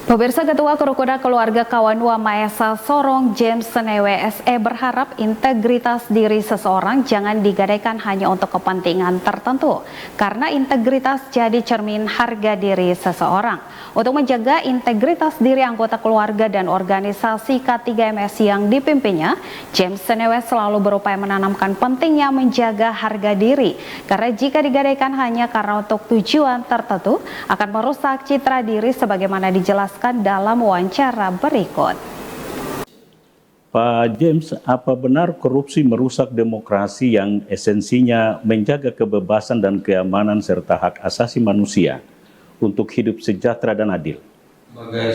Pemirsa, Ketua Kerukunan Keluarga Kawanua Maesa Sorong James Senewe SE berharap integritas diri seseorang jangan digadaikan hanya untuk kepentingan tertentu, karena integritas jadi cermin harga diri seseorang. Untuk menjaga integritas diri anggota keluarga dan organisasi K3MS yang dipimpinnya, James Senewe selalu berupaya menanamkan pentingnya menjaga harga diri, karena jika digadaikan hanya karena untuk tujuan tertentu akan merusak citra diri sebagaimana dijelaskan dalam wawancara berikut. Pak James, apa benar korupsi merusak demokrasi yang esensinya menjaga kebebasan dan keamanan serta hak asasi manusia untuk hidup sejahtera dan adil?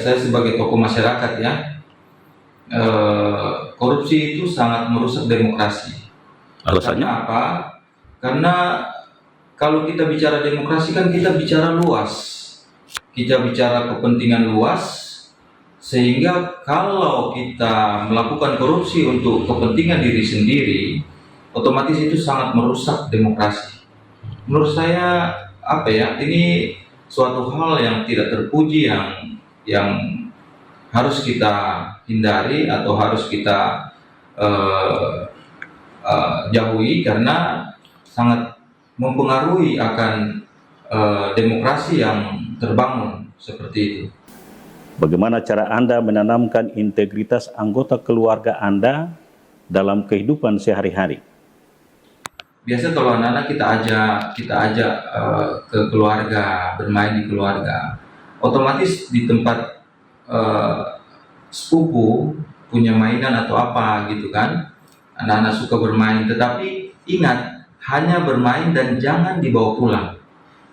Saya sebagai tokoh masyarakat ya, korupsi itu sangat merusak demokrasi. Alasannya? Karena apa? Karena kalau kita bicara demokrasi kan kita bicara luas. Kita bicara kepentingan luas, sehingga kalau kita melakukan korupsi untuk kepentingan diri sendiri, otomatis itu sangat merusak demokrasi. Menurut saya, ini suatu hal yang tidak terpuji, yang harus kita hindari atau harus kita jauhi, karena sangat mempengaruhi akan demokrasi yang terbangun seperti itu. Bagaimana cara Anda menanamkan integritas anggota keluarga Anda dalam kehidupan sehari-hari? Biasa kalau anak-anak kita ajak ke keluarga, bermain di keluarga, otomatis di tempat sepupu punya mainan atau apa gitu kan, anak-anak suka bermain, tetapi ingat, hanya bermain dan jangan dibawa pulang,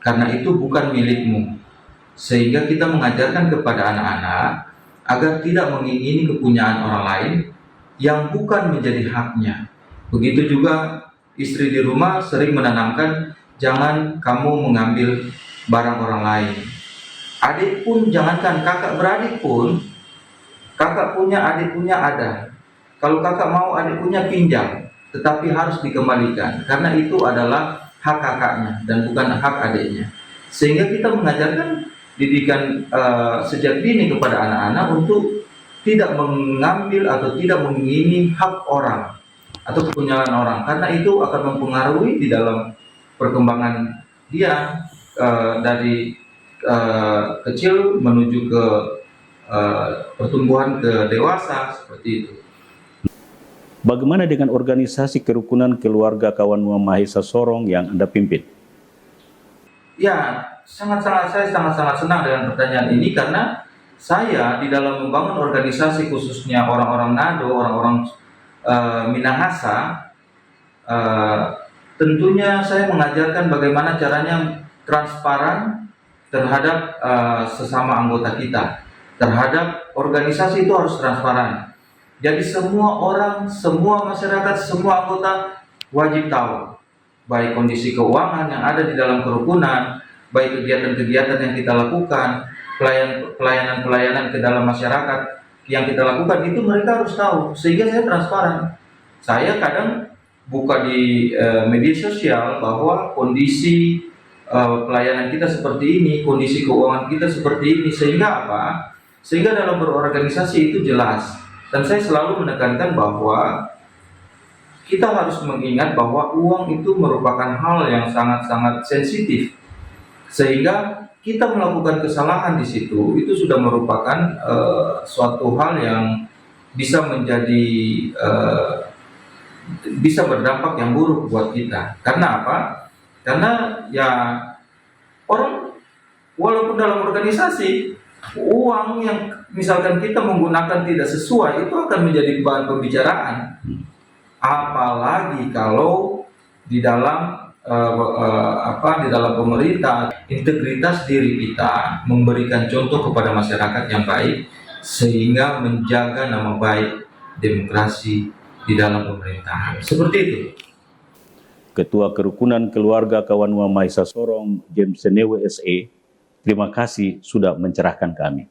karena itu bukan milikmu. Sehingga kita mengajarkan kepada anak-anak agar tidak mengingini kepunyaan orang lain yang bukan menjadi haknya. Begitu juga istri di rumah sering menanamkan, jangan kamu mengambil barang orang lain. Adik pun jangankan, kakak beradik pun, kakak punya, adik punya ada. Kalau kakak mau, adik punya pinjam, tetapi harus dikembalikan, karena itu adalah hak kakaknya dan bukan hak adiknya. Sehingga kita mengajarkan didikan sejak dini kepada anak-anak untuk tidak mengambil atau tidak mengingini hak orang atau kepunyaan orang, karena itu akan mempengaruhi di dalam perkembangan dia dari kecil menuju ke pertumbuhan ke dewasa, seperti itu. Bagaimana dengan organisasi Kerukunan Keluarga Kawanua Maesa Sorong yang Anda pimpin? Ya, saya sangat-sangat senang dengan pertanyaan ini, karena saya di dalam membangun organisasi, khususnya orang-orang Nado, orang-orang Minahasa, tentunya saya mengajarkan bagaimana caranya transparan terhadap sesama anggota kita. Terhadap organisasi itu harus transparan. Jadi semua orang, semua masyarakat, semua anggota wajib tahu baik kondisi keuangan yang ada di dalam kerukunan, baik kegiatan-kegiatan yang kita lakukan, pelayanan-pelayanan ke dalam masyarakat yang kita lakukan, itu mereka harus tahu. Sehingga saya transparan. Saya kadang buka di media sosial bahwa kondisi pelayanan kita seperti ini, kondisi keuangan kita seperti ini. Sehingga apa? Sehingga dalam berorganisasi itu jelas. Dan saya selalu menekankan bahwa kita harus mengingat bahwa uang itu merupakan hal yang sangat-sangat sensitif, sehingga kita melakukan kesalahan di situ itu sudah merupakan suatu hal yang bisa menjadi bisa berdampak yang buruk buat kita. Karena apa? Karena ya orang, walaupun dalam organisasi, uang yang misalkan kita menggunakan tidak sesuai itu akan menjadi bahan pembicaraan. Apalagi kalau di dalam di dalam pemerintah, integritas diri kita memberikan contoh kepada masyarakat yang baik, sehingga menjaga nama baik demokrasi di dalam pemerintahan. Seperti itu. Ketua Kerukunan Keluarga Kawanua Maesa Sorong James Senewe SE, terima kasih sudah mencerahkan kami.